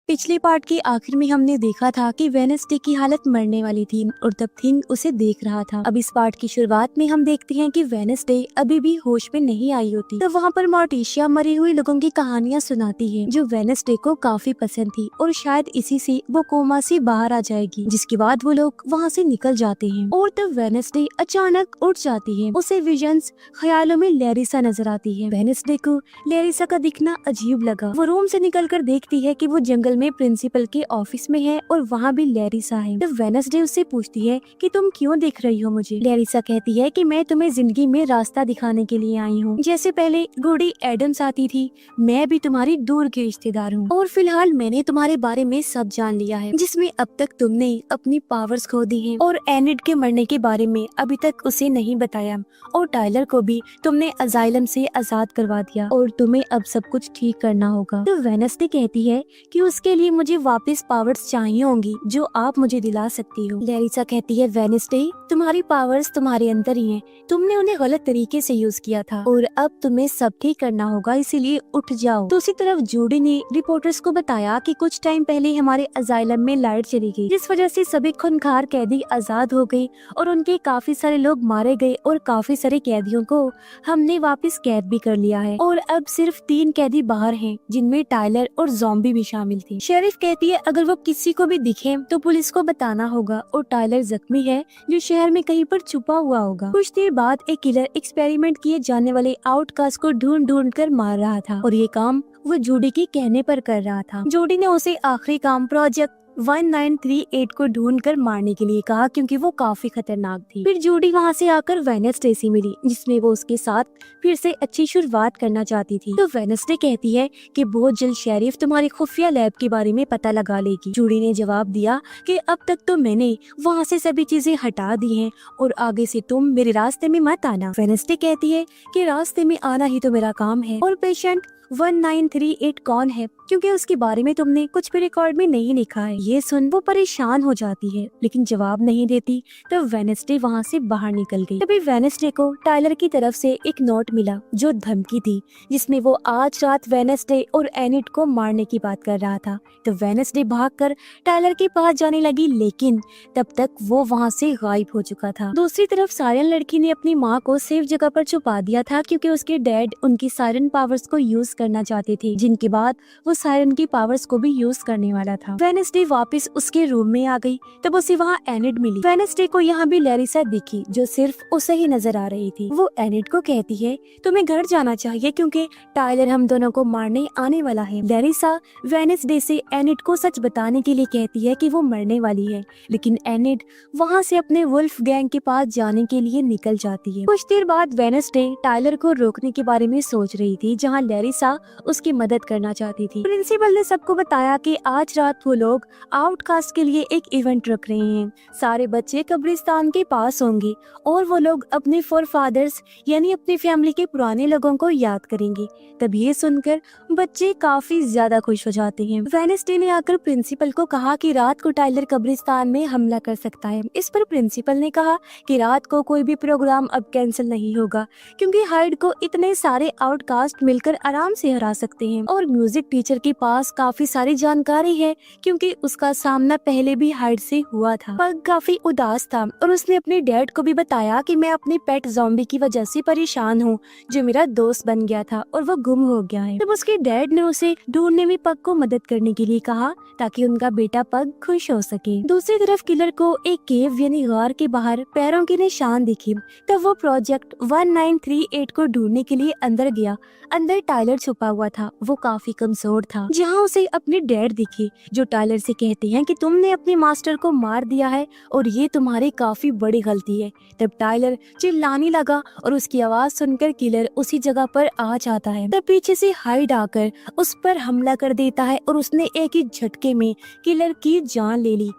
पिछले पार्ट के आखिर में हमने देखा था कि वेडनेसडे की हालत मरने वाली थी और तब थिंग उसे देख रहा था। अब इस पार्ट की शुरुआत में हम देखते हैं कि वेडनेसडे अभी भी होश में नहीं आई होती। तो वहाँ पर मोर्टिशिया मरे हुए लोगों की कहानियाँ सुनाती है जो वेडनेसडे को काफी पसंद थी और शायद इसी से वो कोमा से बाहर आ जाएगी, जिसके बाद वो लोग वहाँ से निकल जाते हैं। और तब वेडनेसडे अचानक उठ जाती है। उसे विजन्स ख्यालों में लैरिसा नजर आती है। वेडनेसडे को लैरिसा का दिखना अजीब लगा। वो रूम से निकलकर देखती है कि वो जंगल में प्रिंसिपल के ऑफिस में है और वहाँ भी लैरिसा है। तो वेडनेसडे उससे पूछती है कि तुम क्यों देख रही हो मुझे। लैरिसा कहती है कि मैं तुम्हें जिंदगी में रास्ता दिखाने के लिए आई हूँ। जैसे पहले गुडी एडम्स आती थी, मैं भी तुम्हारी दूर की रिश्तेदार हूँ और फिलहाल मैंने तुम्हारे बारे में सब जान लिया है, जिसमें अब तक तुमने अपनी पावर्स खो दी हैं और एनिड के मरने के बारे में अभी तक उसे नहीं बताया और टाइलर को भी तुमने अजाइलम से आजाद करवा दिया और तुम्हें अब सब कुछ ठीक करना होगा। तो वेडनेसडे कहती है कि उसके लिए मुझे वापस पावर्स चाहिए होंगी जो आप मुझे दिला सकती हो। लैरिसा कहती है वेडनेसडे तुम्हारी पावर्स तुम्हारे अंदर ही हैं, तुमने उन्हें गलत तरीके से यूज किया था और अब तुम्हें सब ठीक करना होगा, इसीलिए उठ जाओ। दूसरी तरफ जूडी ने रिपोर्टर्स को बताया कि कुछ टाइम पहले हमारे अजाइलम में लाइट चली गई, जिस वजह से सभी खूंखार कैदी आजाद हो गए और उनके काफी सारे लोग मारे गए और काफी सारे कैदियों को हमने वापस कैद भी कर लिया है और अब सिर्फ 3 कैदी बाहर हैं, जिनमें टाइलर और ज़ॉम्बी भी शामिल थी। शेरिफ कहती है अगर वो किसी को भी दिखे तो पुलिस को बताना होगा और टाइलर जख्मी है जो शहर में कहीं पर छुपा हुआ होगा। कुछ देर बाद एक किलर एक्सपेरिमेंट किए जाने वाले आउटकास्ट को ढूंढ ढूंढ कर मार रहा था और ये काम वो जूडी के कहने पर कर रहा था। जूडी ने उसे आखिरी काम प्रोजेक्ट 1938 को ढूंढकर मारने के लिए कहा क्योंकि वो काफी खतरनाक थी। फिर जूडी वहाँ से आकर वेडनेसडे से मिली, जिसमें वो उसके साथ फिर से अच्छी शुरुआत करना चाहती थी। तो वेडनेसडे कहती है कि बहुत जल्द शेरिफ तुम्हारी खुफिया लैब के बारे में पता लगा लेगी। जूडी ने जवाब दिया कि अब तक तो मैंने वहाँ से सभी चीजें हटा दी हैं और आगे से तुम मेरे रास्ते में मत आना। वेडनेसडे कहती है कि रास्ते में आना ही तो मेरा काम है और पेशेंट 1938 कौन है, क्योंकि उसके बारे में तुमने कुछ भी रिकॉर्ड में नहीं लिखा है। ये सुन वो परेशान हो जाती है लेकिन जवाब नहीं देती। तो वेडनेसडे वहाँ से बाहर निकल गई। तभी वेडनेसडे को टाइलर की तरफ से एक नोट मिला जो धमकी थी, जिसमें वो आज रात वेडनेसडे और एनिड को मारने की बात कर रहा था। तो वेडनेसडे भागकर टाइलर के पास जाने लगी, लेकिन तब तक वो वहाँ से गायब हो चुका था। दूसरी तरफ सायरन लड़की ने अपनी माँ को सेफ जगह पर छुपा दिया था क्योंकि उसके डैड उनकी सायरन पावर्स को यूज करना चाहते थे, जिनके बाद वो सायरन की पावर्स को भी यूज करने वाला था। वेडनेसडे वापस उसके रूम में आ गई, तब उसे वहाँ एनिड मिली। वेडनेसडे को यहाँ भी लैरिसा दिखी जो सिर्फ उसे ही नजर आ रही थी। वो एनिड को कहती है तुम्हें घर जाना चाहिए क्योंकि टाइलर हम दोनों को मारने आने वाला है। लैरिसा वेडनेसडे से एनिड को सच बताने के लिए कहती है कि वो मरने वाली है, लेकिन एनिड वहाँ से अपने वुल्फ गैंग के पास जाने के लिए निकल जाती है। कुछ देर बाद वेडनेसडे टाइलर को रोकने के बारे में सोच रही थी, जहाँ लैरिसा उसकी मदद करना चाहती थी। प्रिंसिपल ने सबको बताया कि आज रात वो लोग आउटकास्ट के लिए एक इवेंट रख रहे हैं। सारे बच्चे कब्रिस्तान के पास होंगे और वो लोग अपने फोरफादर्स यानी अपनी फैमिली के पुराने लोगों को याद करेंगे। तब ये सुनकर बच्चे काफी ज्यादा खुश हो जाते हैं। वेडनेसडे ने आकर प्रिंसिपल को कहा कि रात को टाइलर कब्रिस्तान में हमला कर सकता है। इस पर प्रिंसिपल ने कहा कि रात को कोई भी प्रोग्राम अब कैंसिल नहीं होगा क्योंकि हाइड को इतने सारे आउटकास्ट मिलकर आराम से हरा सकते हैं और म्यूजिक टीचर के पास काफी सारी जानकारी है क्योंकि उसका सामना पहले भी हाइड से हुआ था। पग काफी उदास था और उसने अपने डैड को भी बताया कि मैं अपने पेट ज़ॉम्बी की वजह से परेशान हूँ जो मेरा दोस्त बन गया था और वो गुम हो गया है। तब उसके डैड ने उसे ढूंढने में पग को मदद करने के लिए कहा ताकि उनका बेटा पग खुश हो सके। दूसरी तरफ किलर को एक केव यानी गार के बाहर पैरों के निशान दिखे, तब वो प्रोजेक्ट 1938 को ढूंढने के लिए अंदर गया। अंदर टाइलर छुपा हुआ था, वो काफी कमजोर था। जहाँ उसे अपने डैड दिखे जो टाइलर से कहते हैं कि तुमने अपने मास्टर को मार दिया है और ये तुम्हारी काफी बड़ी गलती है। तब टाइलर चिल्लाने लगा और उसकी आवाज सुनकर किलर उसी जगह पर आ जाता है। तब पीछे से हाइड आकर उस पर हमला कर देता है और उसने एक ही झटके में किलर की जान ले ली।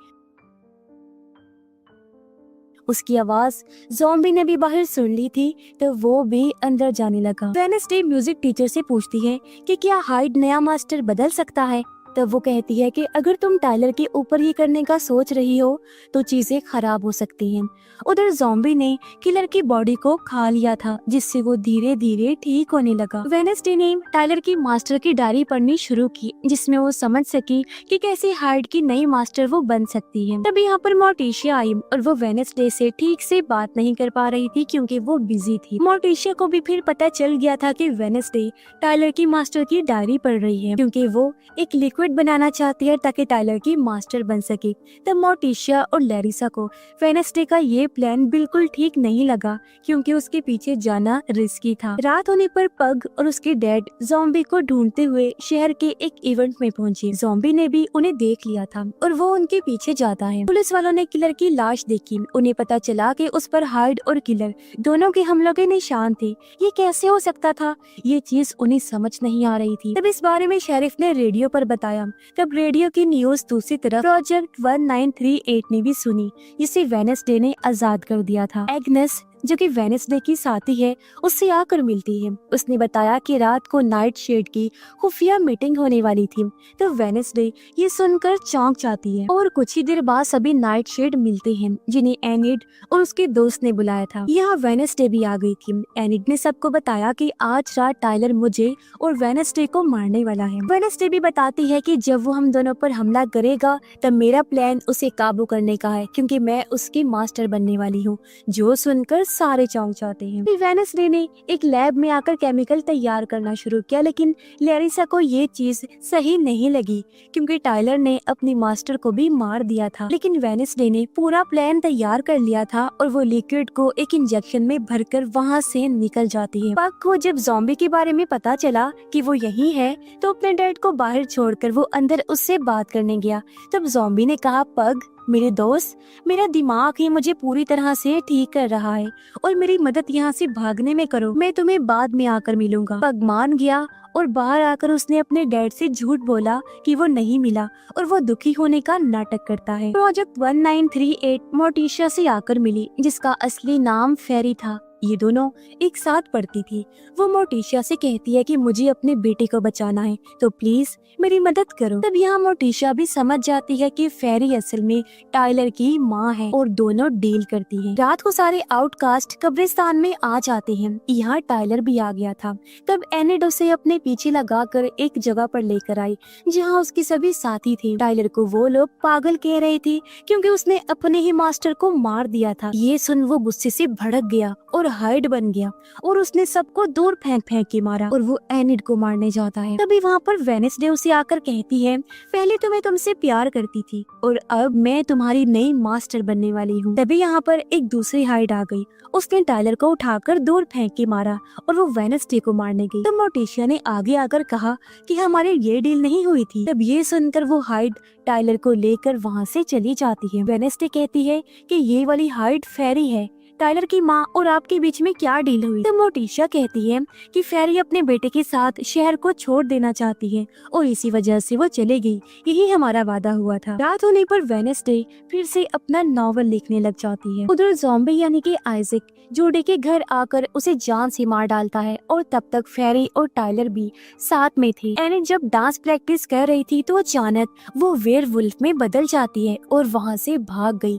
उसकी आवाज ज़ॉम्बी ने भी बाहर सुन ली थी तो वो भी अंदर जाने लगा। वेडनेसडे म्यूजिक टीचर से पूछती है कि क्या हाइड नया मास्टर बदल सकता है। तब वो कहती है कि अगर तुम टाइलर के ऊपर ये करने का सोच रही हो तो चीजें खराब हो सकती हैं। उधर ज़ॉम्बी ने किलर की बॉडी को खा लिया था, जिससे वो धीरे धीरे ठीक होने लगा। वेडनेसडे ने टाइलर की मास्टर की डायरी पढ़नी शुरू की, जिसमें वो समझ सकी कि कैसे हाइड की नई मास्टर वो बन सकती है। तभी यहाँ पर मोर्टिशिया आई और वो वेडनेसडे से ठीक से बात नहीं कर पा रही थी क्योंकि वो बिजी थी। मोर्टिशिया को भी फिर पता चल गया था कि वेडनेसडे टाइलर की मास्टर की डायरी पढ़ रही है, क्योंकि वो एक लिक्विड बनाना चाहती है ताकि टाइलर की मास्टर बन सके। तब मोर्टिशिया और लैरिसा को वेडनेसडे का ये प्लान बिल्कुल ठीक नहीं लगा, क्योंकि उसके पीछे जाना रिस्की था। रात होने पर पग और उसके डैड ज़ॉम्बी को ढूंढते हुए शहर के एक इवेंट में पहुंचे। ज़ॉम्बी ने भी उन्हें देख लिया था और वो उनके पीछे जाता है। पुलिस वालों ने किलर की लाश देखी। उन्हें पता चला कि उस पर हाइड और किलर दोनों के हमलों के निशान थे। ये कैसे हो सकता था, ये चीज उन्हें समझ नहीं आ रही थी। तब इस बारे में शेरिफ ने रेडियो पर बताया। तब रेडियो की न्यूज दूसरी तरफ प्रोजेक्ट 1938 ने भी सुनी, जिसे वेडनेसडे ने आजाद कर दिया था। एग्नेस, जो कि वेडनेसडे की साथी है, उससे आकर मिलती है। उसने बताया कि रात को नाइट शेड की खुफिया मीटिंग होने वाली थी। तो वेडनेसडे ये सुनकर चौंक जाती है और कुछ ही देर बाद सभी नाइट शेड मिलते हैं, जिन्हें एनिड और उसके दोस्त ने बुलाया था। यहाँ वेडनेसडे भी आ गई थी। एनिड ने सबको बताया कि आज रात टाइलर मुझे और वेडनेसडे को मारने वाला है। वेडनेसडे भी बताती है कि जब वो हम दोनों पर हमला करेगा तब मेरा प्लान उसे काबू करने का है, क्योंकि मैं उसकी मास्टर बनने वाली हूँ। जो सुनकर सारे चौंक जाते हैं। फिर वेडनेसडे ने एक लैब में आकर केमिकल तैयार करना शुरू किया, लेकिन लैरिसा को ये चीज सही नहीं लगी, क्योंकि टाइलर ने अपनी मास्टर को भी मार दिया था। लेकिन वेडनेसडे ने पूरा प्लान तैयार कर लिया था और वो लिक्विड को एक इंजेक्शन में भरकर वहाँ से निकल जाती है। पग को जब ज़ॉम्बी के बारे में पता चला कि वो यही है, तो अपने डैड को बाहर छोड़कर वो अंदर उससे बात करने गया। तब ज़ॉम्बी ने कहा, पग मेरे दोस्त, मेरा दिमाग ही मुझे पूरी तरह से ठीक कर रहा है और मेरी मदद यहाँ से भागने में करो, मैं तुम्हें बाद में आकर मिलूंगा। पग मान गया और बाहर आकर उसने अपने डैड से झूठ बोला कि वो नहीं मिला और वो दुखी होने का नाटक करता है। प्रोजेक्ट 1938 मोर्टिशिया से आकर मिली, जिसका असली नाम फेरी था। ये दोनों एक साथ पढ़ती थी। वो मोर्टिशिया से कहती है कि मुझे अपने बेटे को बचाना है, तो प्लीज मेरी मदद करो। तब यहाँ मोर्टिशिया भी समझ जाती है कि फेरी असल में टाइलर की माँ है और दोनों डील करती हैं। रात को सारे आउटकास्ट कब्रिस्तान में आ जाते हैं। यहाँ टाइलर भी आ गया था। तब एनिड उसे अपने पीछे लगाकर एक जगह पर लेकर आई, जहाँ उसके सभी साथी थे। टाइलर को वो लोग पागल कह रहे थे, क्योंकि उसने अपने ही मास्टर को मार दिया था। ये सुन वो गुस्से से भड़क गया और हाइड बन गया और उसने सबको दूर फेंक फेंक के मारा और वो एनिड को मारने जाता है। तभी वहाँ पर वेडनेसडे उसे आकर कहती है, पहले तो मैं तुमसे प्यार करती थी और अब मैं तुम्हारी नई मास्टर बनने वाली हूँ। तभी यहाँ पर एक दूसरी हाइड आ गई। उसने टाइलर को उठाकर दूर फेंक के मारा और वो वेडनेसडे को मारने गई। तब मोर्टिशिया ने आगे आकर कहा कि हमारे ये डील नहीं हुई थी। तब ये सुनकर वो हाइड टाइलर को लेकर वहाँ से चली जाती है। वेडनेसडे कहती है कि ये वाली हाइड फेरी है, टाइलर की माँ और आपके बीच में क्या डील हुई? तो मोर्टिशिया कहती है कि फेरी अपने बेटे के साथ शहर को छोड़ देना चाहती है और इसी वजह से वो चले गई, यही हमारा वादा हुआ था। रात होने पर वेडनेसडे फिर से अपना नॉवल लिखने लग जाती है। उधर ज़ॉम्बी यानी कि आइजैक जोडे के घर आकर उसे जान से मार डालता है और तब तक फेरी और टाइलर भी साथ में थे। एनिड जब डांस प्रैक्टिस कर रही थी तो अचानक वो वेयरवुल्फ में बदल जाती है और वहाँ से भाग गई।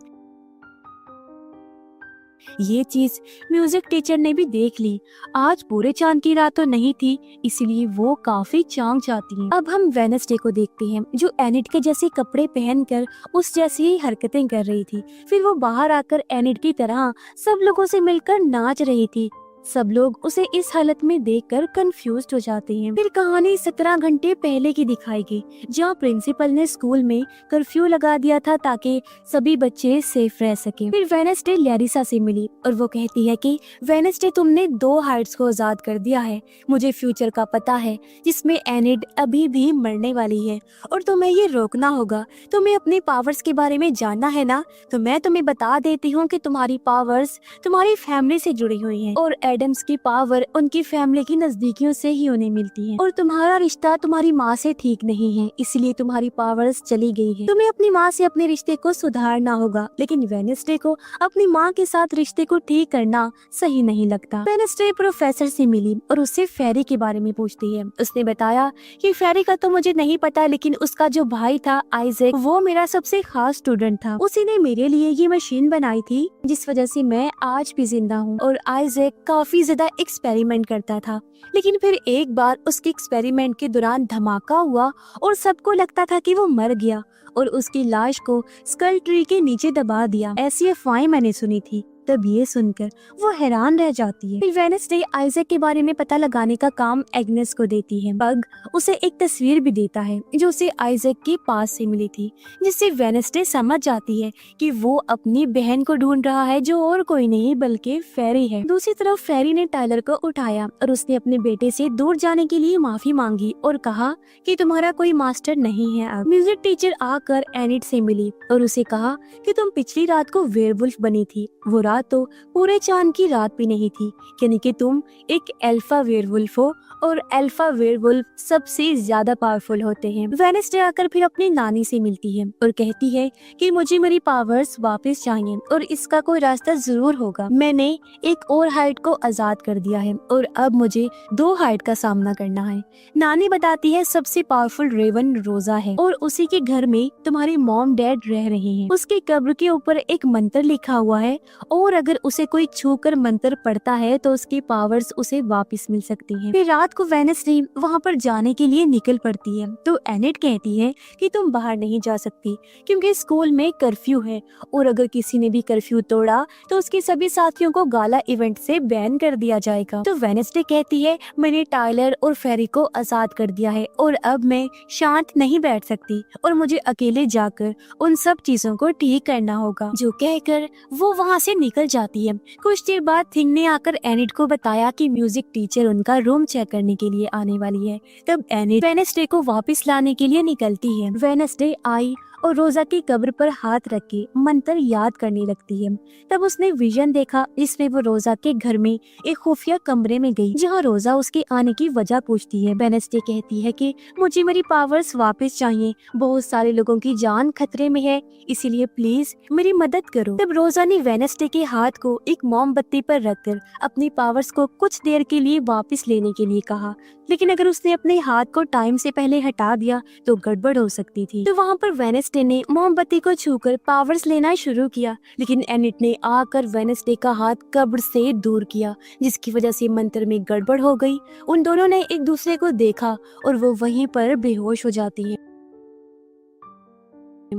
ये चीज म्यूजिक टीचर ने भी देख ली। आज पूरे चांद की रात तो नहीं थी, इसलिए वो काफी चौंक जाती हैं। अब हम वेडनेसडे को देखते हैं, जो एनिड के जैसे कपड़े पहनकर उस जैसी ही हरकतें कर रही थी। फिर वो बाहर आकर एनिड की तरह सब लोगों से मिलकर नाच रही थी। सब लोग उसे इस हालत में देखकर कंफ्यूज्ड हो जाते हैं। फिर कहानी 17 घंटे पहले की दिखाई गई, जहाँ प्रिंसिपल ने स्कूल में कर्फ्यू लगा दिया था ताकि सभी बच्चे सेफ रह सके। फिर वेडनेसडे लैरिसा से मिली और वो कहती है कि वेडनेसडे तुमने 2 हाइड्स को आजाद कर दिया है। मुझे फ्यूचर का पता है, जिसमें एनिड अभी भी मरने वाली है और तुम्हें ये रोकना होगा। तुम्हें अपने पावर्स के बारे में जानना है ना, तो मैं तुम्हें बता देती हूँ कि तुम्हारी पावर्स तुम्हारी फैमिली से जुड़ी हुई है और एडम्स की पावर उनकी फैमिली की नजदीकियों से ही उन्हें मिलती है और तुम्हारा रिश्ता तुम्हारी माँ से ठीक नहीं है, इसलिए तुम्हारी पावर्स चली गई है। तुम्हें अपनी माँ से अपने रिश्ते को सुधारना होगा, लेकिन वेडनेसडे को अपनी माँ के साथ रिश्ते को ठीक करना सही नहीं लगता। वेडनेसडे प्रोफेसर से मिली और उससे फेरी के बारे में पूछती है। उसने बताया कि फेरी का तो मुझे नहीं पता, लेकिन उसका जो भाई था आइजैक, वो मेरा सबसे खास स्टूडेंट था। उसी ने मेरे लिए ये मशीन बनाई थी जिस वजह से मैं आज भी जिंदा हूँ। और आइजैक काफी ज्यादा एक्सपेरिमेंट करता था, लेकिन फिर एक बार उसके एक्सपेरिमेंट के दौरान धमाका हुआ और सबको लगता था कि वो मर गया और उसकी लाश को स्कल ट्री के नीचे दबा दिया। ऐसी अफवाहें मैंने सुनी थी। तब ये सुनकर वो हैरान रह जाती है। फिर वेडनेसडे आइजैक के बारे में पता लगाने का काम एग्नेस को देती है। बग उसे एक तस्वीर भी देता है जो उसे आइजैक के पास से मिली थी, जिससे वेडनेसडे समझ जाती है कि वो अपनी बहन को ढूंढ रहा है, जो और कोई नहीं बल्कि फेरी है। दूसरी तरफ फेरी ने टाइलर को उठाया और उसने अपने बेटे से दूर जाने के लिए माफी मांगी और कहा कि तुम्हारा कोई मास्टर नहीं है। अब म्यूजिक टीचर आकर एनिट से मिली और उसे कहा कि तुम पिछली रात को वेयरवुल्फ बनी थी। वो रात तो पूरे चांद की रात भी नहीं थी, यानी कि तुम एक अल्फा वेयरवुल्फ हो और अल्फा वेयरवुल्फ सबसे ज्यादा पावरफुल होते हैं। वेडनेसडे आकर फिर अपनी नानी से मिलती है और कहती है कि मुझे मेरी पावर्स वापस चाहिए और इसका कोई रास्ता जरूर होगा। मैंने एक और हाइड को आजाद कर दिया है और अब मुझे 2 हाइड का सामना करना है। नानी बताती है सबसे पावरफुल रेवन रोजा है और उसी के घर में तुम्हारे मॉम डैड रह रहे हैं। उसके कब्र के ऊपर एक मंत्र लिखा हुआ है और अगर उसे कोई छूकर मंत्र पढ़ता है तो उसकी पावर्स उसे वापस मिल सकती हैं। फिर रात को वेडनेसडे वहाँ पर जाने के लिए निकल पड़ती है तो एनिट कहती है कि तुम बाहर नहीं जा सकती क्योंकि स्कूल में कर्फ्यू है और अगर किसी ने भी कर्फ्यू तोड़ा तो उसके सभी साथियों को गाला इवेंट से बैन कर दिया जाएगा। तो वेडनेसडे कहती है मैंने टाइलर और फेरी को आजाद कर दिया है और अब मैं शांत नहीं बैठ सकती और मुझे अकेले जाकर उन सब चीजों को ठीक करना होगा। जो कहकर वो वहाँ से निकल जाती है। कुछ देर बाद थिंग ने आकर एनिट को बताया कि म्यूजिक टीचर उनका रूम चेक करने के लिए आने वाली है। तब एनिट वेडनेसडे को वापस लाने के लिए निकलती है। वेडनेसडे आई और रोजा की कब्र पर हाथ रख के मंत्र याद करने लगती है। तब उसने विजन देखा जिसमें वो रोजा के घर में एक खुफिया कमरे में गई जहाँ रोजा उसके आने की वजह पूछती है। वेडनेसडे कहती है कि मुझे मेरी पावर्स वापस चाहिए, बहुत सारे लोगों की जान खतरे में है, इसीलिए प्लीज मेरी मदद करो। तब रोजा ने वेडनेसडे के हाथ को एक मोमबत्ती पर रखकर अपनी पावर्स को कुछ देर के लिए वापस लेने के लिए कहा, लेकिन अगर उसने अपने हाथ को टाइम से पहले हटा दिया तो गड़बड़ हो सकती थी। तो वहाँ पर वेडनेसडे ने मोमबत्ती को छूकर पावर्स लेना शुरू किया, लेकिन एनिट ने आकर वेडनेसडे का हाथ कब्र से दूर किया, जिसकी वजह से मंत्र में गड़बड़ हो गई। उन दोनों ने एक दूसरे को देखा और वो वहीं पर बेहोश हो जाती है।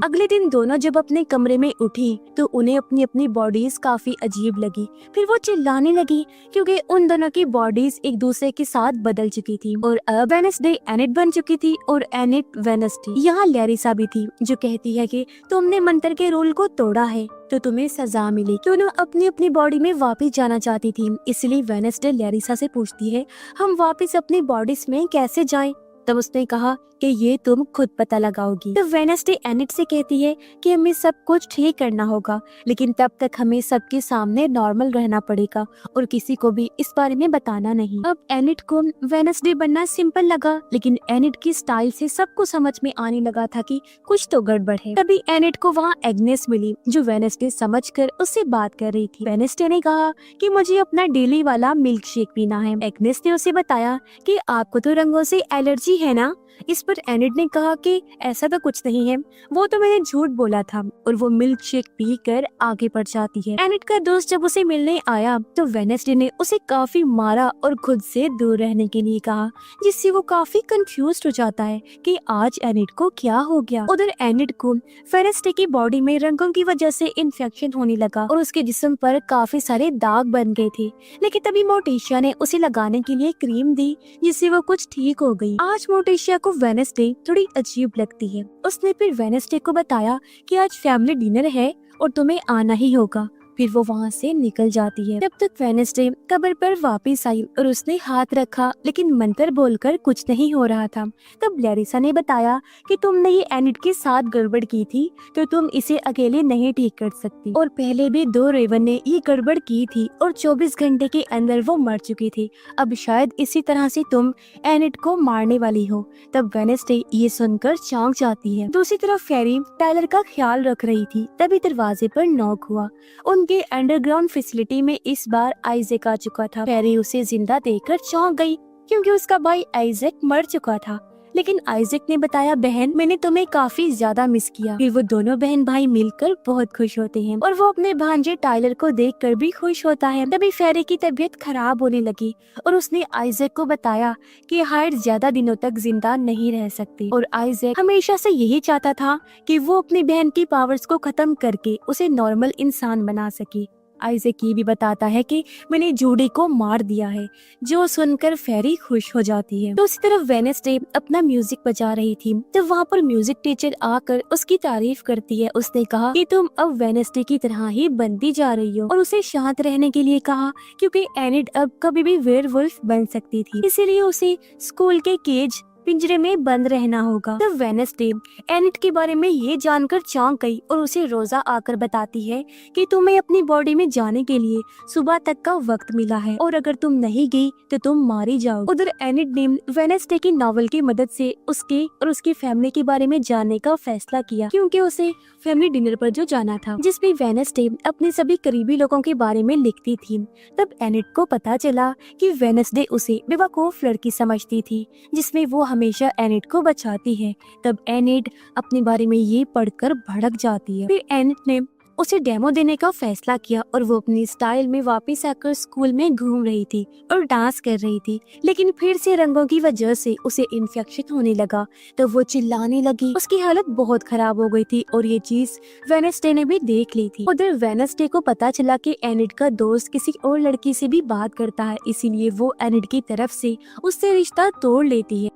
अगले दिन दोनों जब अपने कमरे में उठी तो उन्हें अपनी अपनी बॉडीज काफी अजीब लगी। फिर वो चिल्लाने लगी क्योंकि उन दोनों की बॉडीज एक दूसरे के साथ बदल चुकी थी और अब वेडनेसडे एनिट बन चुकी थी और एनिट वेडनेसडे। यहाँ लैरिसा भी थी जो कहती है कि तुमने मंत्र के रूल को तोड़ा है तो तुम्हें सजा मिलेगी। दोनों अपनी अपनी बॉडी में वापस जाना चाहती थी, इसलिए वेडनेसडे लैरिसा से पूछती है हम वापस अपनी बॉडीज में कैसे जाएं? तब उसने कहा कि ये तुम खुद पता लगाओगी। तो वेडनेसडे एनिट से कहती है कि हमें सब कुछ ठीक करना होगा, लेकिन तब तक हमें सबके सामने नॉर्मल रहना पड़ेगा और किसी को भी इस बारे में बताना नहीं। अब एनिट को वेडनेसडे बनना सिंपल लगा, लेकिन एनिट की स्टाइल से सबको समझ में आने लगा था कि कुछ तो गड़बड़ है। तभी एनिट को वहाँ एग्नेस मिली जो वेडनेसडे समझकर उससे बात कर रही थी। वेडनेसडे ने कहा कि मुझे अपना डेली वाला मिल्क शेक पीना है। एग्नेस ने उसे बताया कि आपको तो रंगों से एलर्जी है ना। इस पर एनिट ने कहा कि ऐसा तो कुछ नहीं है, वो तो मैंने झूठ बोला था, और वो मिल्क शेक पीकर आगे बढ़ जाती है। एनिट का दोस्त जब उसे मिलने आया तो वेडनेसडे ने उसे काफी मारा और खुद से दूर रहने के लिए कहा, जिससे वो काफी कंफ्यूज्ड हो जाता है कि आज एनिट को क्या हो गया। उधर एनिट को वेडनेसडे की बॉडी में रंगों की वजह से इन्फेक्शन होने लगा और उसके जिस्म पर काफी सारे दाग बन गए थे, लेकिन तभी मोटिशिया ने उसे लगाने के लिए क्रीम दी जिससे वो कुछ ठीक हो गई। आज मोटिशिया को वेडनेसडे थोड़ी अजीब लगती है। उसने फिर वेडनेसडे को बताया कि आज फैमिली डिनर है और तुम्हें आना ही होगा। फिर वो वहाँ से निकल जाती है। तब तक वेडनेसडे कब्र पर वापस आई और उसने हाथ रखा, लेकिन मंत्र बोलकर कुछ नहीं हो रहा था। तब लैरिसा ने बताया कि तुमने ये एनिड के साथ गड़बड़ की थी, तो तुम इसे अकेले नहीं ठीक कर सकती, और पहले भी 2 रेवन ने ये गड़बड़ की थी और 24 घंटे के अंदर वो मर चुकी थी। अब शायद इसी तरह से तुम एनिड को मारने वाली हो। तब वेडनेसडे ये सुनकर चौंक जाती है। दूसरी तरफ फेरी टाइलर का ख्याल रख रही थी, तभी दरवाजे पर नॉक हुआ। उनके अंडरग्राउंड फैसिलिटी में इस बार आइजैक आ चुका था। फेरी उसे जिंदा देखकर चौंक गई, क्योंकि उसका भाई आइजैक मर चुका था। लेकिन आइजैक ने बताया, बहन मैंने तुम्हें काफी ज्यादा मिस किया। फिर वो दोनों बहन भाई मिलकर बहुत खुश होते हैं और वो अपने भांजे टाइलर को देखकर भी खुश होता है। तभी फेरी की तबीयत खराब होने लगी और उसने आइजैक को बताया कि हाइड ज्यादा दिनों तक जिंदा नहीं रह सकती, और आइजैक हमेशा से यही चाहता था कि वो अपनी बहन की पावर्स को खत्म करके उसे नॉर्मल इंसान बना सके। आइजैक ये भी बताता है कि मैंने जूडी को मार दिया है, जो सुनकर फेरी खुश हो जाती है। दूसरी तरफ वेडनेसडे अपना म्यूजिक बजा रही थी, तो वहाँ पर म्यूजिक टीचर आकर उसकी तारीफ करती है। उसने कहा कि तुम अब वेडनेसडे की तरह ही बनती जा रही हो, और उसे शांत रहने के लिए कहा, क्योंकि एनिड अब कभी भी वेयरवुल्फ बन सकती थी, इसीलिए उसे स्कूल के केज पिंजरे में बंद रहना होगा। तब वेडनेसडे एनिड के बारे में ये जानकर चौंक गई और उसे रोजा आकर बताती है कि तुम्हें अपनी बॉडी में जाने के लिए सुबह तक का वक्त मिला है, और अगर तुम नहीं गई तो तुम मारी जाओ। उधर एनिड ने वेडनेसडे की नॉवल की मदद से उसके और उसकी फैमिली के बारे में जानने का फैसला किया, क्योंकि उसे फैमिली डिनर पर जो जाना था, जिसमें वेडनेसडे अपने सभी करीबी लोगों के बारे में लिखती थी। तब एनिड को पता चला कि वेडनेसडे उसे बेवकूफ लड़की समझती थी, जिसमें वो हमेशा एनिड को बचाती है। तब एनिड अपने बारे में ये पढ़कर भड़क जाती है। फिर एनिड ने उसे डेमो देने का फैसला किया और वो अपनी स्टाइल में वापस आकर स्कूल में घूम रही थी और डांस कर रही थी, लेकिन फिर से रंगों की वजह से उसे इन्फेक्शन होने लगा। तो वो चिल्लाने लगी, उसकी हालत बहुत खराब हो गई थी और ये चीज वेडनेसडे ने भी देख ली थी। उधर वेडनेसडे को पता चला कि एनिड का दोस्त किसी और लड़की से भी बात करता है, इसीलिए वो एनिड की तरफ से उससे रिश्ता तोड़ लेती है।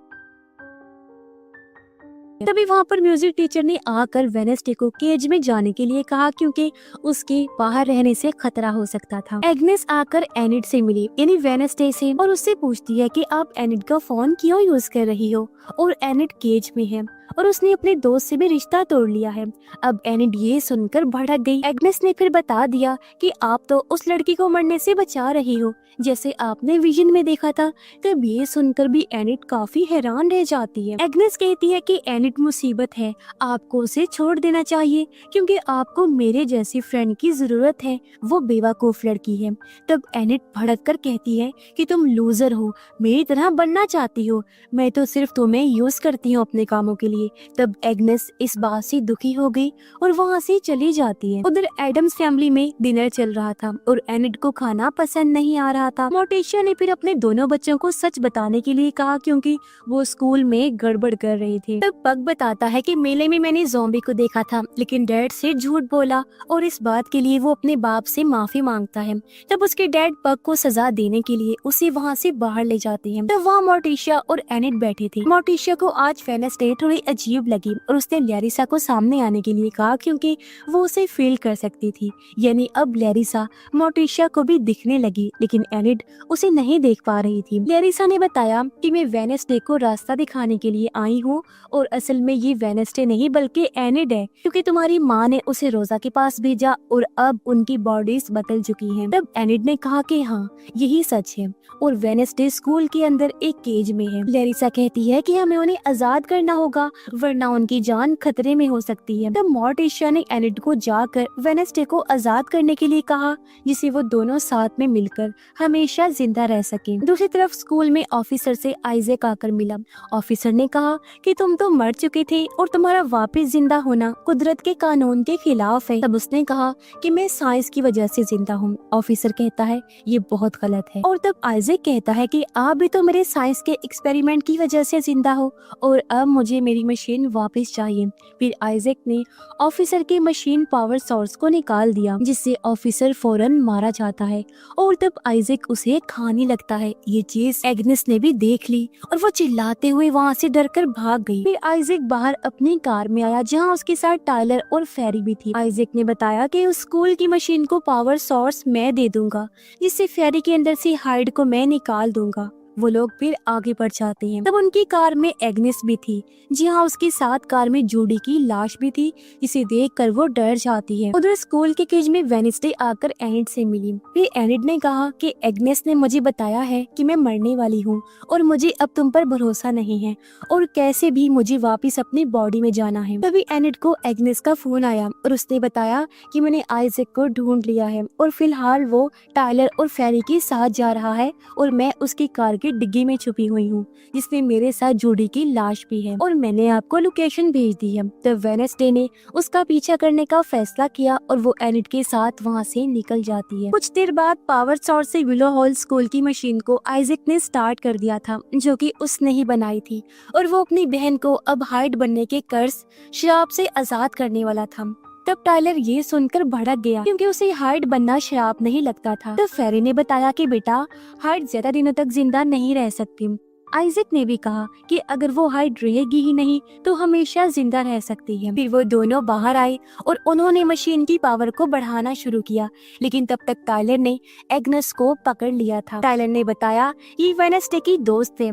तभी वहाँ पर म्यूजिक टीचर ने आकर वेडनेसडे को केज में जाने के लिए कहा, क्योंकि उसके बाहर रहने से खतरा हो सकता था। एग्नेस आकर एनिड से मिली, यानी वेडनेसडे से, और उससे पूछती है कि आप एनिड का फोन क्यों यूज कर रही हो, और एनिड केज में है और उसने अपने दोस्त से भी रिश्ता तोड़ लिया है। अब एनिड ये सुनकर भड़क गई। एग्नेस ने फिर बता दिया कि आप तो उस लड़की को मरने से बचा रही हो, जैसे आपने विजन में देखा था। तब ये सुनकर भी एनिड काफी हैरान रह जाती है। एग्नेस कहती है कि एनिड मुसीबत है, आपको उसे छोड़ देना चाहिए, क्योंकि आपको मेरे जैसी फ्रेंड की जरूरत है, वो बेवकूफ लड़की है। तब एनिड भड़क कर कहती है कि तुम लूजर हो, मेरी तरह बनना चाहती हो, मैं तो सिर्फ तुम्हें यूज करती हूँ अपने कामों के लिए। तब एग्नेस इस बात से दुखी हो गई और वहाँ से चली जाती है। उधर एडम्स फैमिली में डिनर चल रहा था और एनिड को खाना पसंद नहीं आ रहा था। मोर्टिशिया ने फिर अपने दोनों बच्चों को सच बताने के लिए कहा, क्योंकि वो स्कूल में गड़बड़ कर रहे थे। तब पग बताता है कि मेले में मैंने ज़ॉम्बी को देखा था, लेकिन डैड से झूठ बोला और इस बात के लिए वो अपने बाप से माफी मांगता है। तब उसके डैड पग को सजा देने के लिए उसे वहाँ से बाहर ले जाते हैं। तब वहाँ मोर्टिशिया और एनिड बैठे थे। मोर्टिशिया को आज वेडनेसडे थोड़ी अजीब लगी और उसने लैरिसा को सामने आने के लिए कहा, क्योंकि वो उसे फील कर सकती थी। यानी अब लैरिसा मोर्टिशिया को भी दिखने लगी, लेकिन एनिड उसे नहीं देख पा रही थी। लैरिसा ने बताया कि मैं वेडनेसडे को रास्ता दिखाने के लिए आई हूँ, और असल में ये वेडनेसडे नहीं बल्कि एनिड है, क्योंकि तुम्हारी माँ ने उसे रोजा के पास भेजा और अब उनकी बॉडीज बदल चुकी हैं। तब एनिड ने कहा कि हाँ यही सच है, और वेडनेसडे स्कूल के अंदर एक केज में है। लैरिसा कहती है कि हमें उन्हें आजाद करना होगा, वरना उनकी जान खतरे में हो सकती है। तब मोर्टिशिया ने एनिड को जाकर वेडनेसडे को आजाद करने के लिए कहा, जिसे वो दोनों साथ में मिलकर हमेशा जिंदा रह सके। दूसरी तरफ स्कूल में ऑफिसर से आइजैक आकर मिला। ऑफिसर ने कहा कि तुम तो मर चुके थे और तुम्हारा वापस जिंदा होना कुदरत के कानून के खिलाफ है। तब उसने कहा कि मैं साइंस की वजह से जिंदा हूँ। ऑफिसर कहता है ये बहुत गलत है, और तब आइजैक कहता है कि आप भी तो मेरे साइंस के एक्सपेरिमेंट की वजह से जिंदा हो, और अब मुझे मेरी मशीन वापस चाहिए। फिर आइजैक ने ऑफिसर के मशीन पावर सोर्स को निकाल दिया, जिससे ऑफिसर फौरन मारा जाता है, और तब आइजैक उसे खाने लगता है। ये चीज एग्नेस ने भी देख ली और वो चिल्लाते हुए वहाँ से डरकर भाग गई। फिर आइजैक बाहर अपनी कार में आया जहाँ उसके साथ टायलर और फेरी भी थी। आइजैक ने बताया कि उस स्कूल की मशीन को पावर सोर्स मैं दे दूंगा, जिससे फेरी के अंदर से हाइड को मैं निकाल दूंगा। वो लोग फिर आगे बढ़ जाते हैं। तब उनकी कार में एग्नेस भी थी। जी हाँ, उसके साथ कार में जूडी की लाश भी थी, जिसे देखकर वो डर जाती है। उधर स्कूल के केज में वेडनेसडे आकर एनिड से मिली। फिर एनिड ने कहा कि एग्नेस ने मुझे बताया है कि मैं मरने वाली हूँ और मुझे अब तुम पर भरोसा नहीं है और कैसे भी मुझे वापस अपनी बॉडी में जाना है। तभी एनिड को एग्नेस का फोन आया और उसने बताया कि मैंने आइजैक को ढूंढ लिया है और फिलहाल वो टायलर और फेरी के साथ जा रहा है और मैं उसकी कार की डिग्गी में छुपी हुई हूँ, जिसमें मेरे साथ जूडी की लाश भी है और मैंने आपको लोकेशन भेज दी है। तब वेडनेसडे ने उसका पीछा करने का फैसला किया और वो एनिड के साथ वहाँ से निकल जाती है। कुछ देर बाद पावर सोर्स से विलो हॉल स्कूल की मशीन को आइजैक ने स्टार्ट कर दिया था, जो कि उसने ही बनाई थी और वो अपनी बहन को अब हाइड बनने के कर्ज शराब से आजाद करने वाला था। तब टायलर ये सुनकर भड़क गया क्योंकि उसे हाइड बनना शराब नहीं लगता था। तब फेरी ने बताया कि बेटा, हाइड ज्यादा दिनों तक जिंदा नहीं रह सकती। आइजैक ने भी कहा कि अगर वो हाइड रहेगी ही नहीं तो हमेशा जिंदा रह सकती है। फिर वो दोनों बाहर आए और उन्होंने मशीन की पावर को बढ़ाना शुरू किया, लेकिन तब तक टायलर ने एग्नेस को पकड़ लिया था। टायलर ने बताया कि वेडनेसडे की दोस्त है।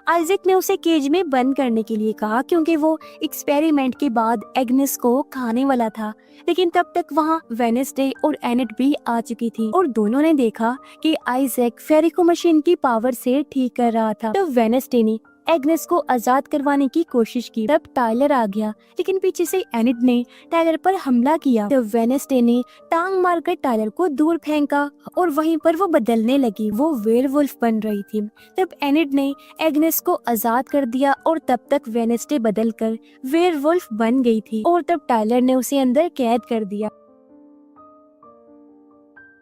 आइजैक ने उसे केज में बंद करने के लिए कहा क्योंकि वो एक्सपेरिमेंट के बाद एग्नेस को खाने वाला था, लेकिन तब तक वहाँ वेडनेसडे और एनिड भी आ चुकी थी और दोनों ने देखा कि आइजैक फेरी को मशीन की पावर से ठीक कर रहा था। तो वेडनेसडे ने एग्नेस को आजाद करवाने की कोशिश की। तब टायलर आ गया, लेकिन पीछे से एनिड ने टायलर पर हमला किया। तब वेडनेसडे ने टांग मारकर टायलर को दूर फेंका और वहीं पर वो बदलने लगी, वो वेयरवुल्फ बन रही थी। तब एनिड ने एग्नेस को आजाद कर दिया और तब तक वेडनेसडे बदलकर वेयरवुल्फ बन गई थी और तब टायलर ने उसे अंदर कैद कर दिया।